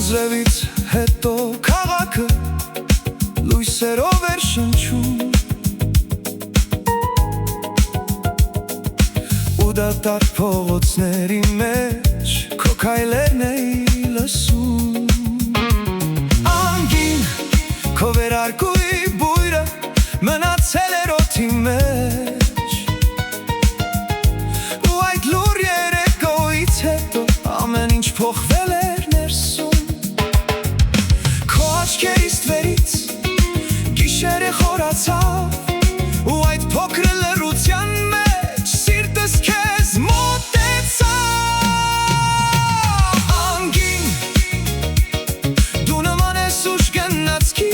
Անձրևից հետո քաղաքը լույսերով էր շնչում ու դատարկ փողոցների մեջ քո քայլերն էի լսում Անգին քո վերարկուի բույրը մնացել էր օդի մեջ ու այդ լուր երեկոյից հետո ամեն ինչ փոխվել էր ներսում Աչքերիս տվերից գիշերը խորացավ ու այդ փոքր լռության մեջ սիրտս քեզ մոտեցավ Անգին դու նման ես ուժ գնացքի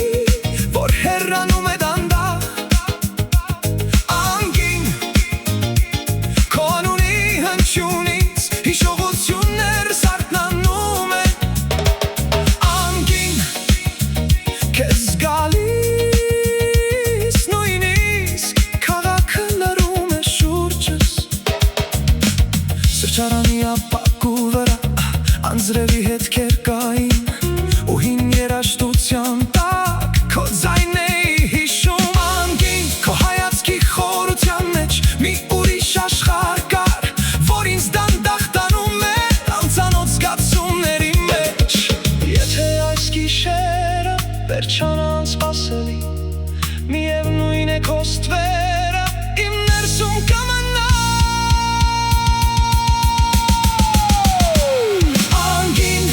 որ հեռանում է դանդաղ Անգին քո անունի հնչյունից հիշողություններ զարթնանում են Քեզ գալիս նույնիսկ քաղաքը լռում է շուրջս Սրճարանի ապակու վրա անձրևի հետքեր կային ու հին երաժշտության տակ քո ձայնն էի հիշում Անգին քո հայացքի խորության մեջ մի ուրիշ աշխարհ կար որ ինձ դանդաղ տանում էր անծանոթ զգացումների մեջ Եթե այս գիշերը Վերջանա անսպասելի Միևնույն է քո ստվերը Իմ ներսում կմնա Անգին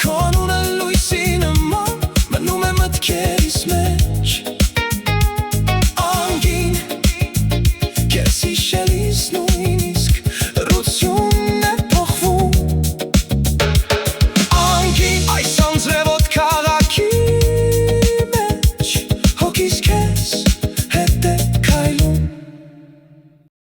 Քո անունը լույսի նման Մնում է մտքեր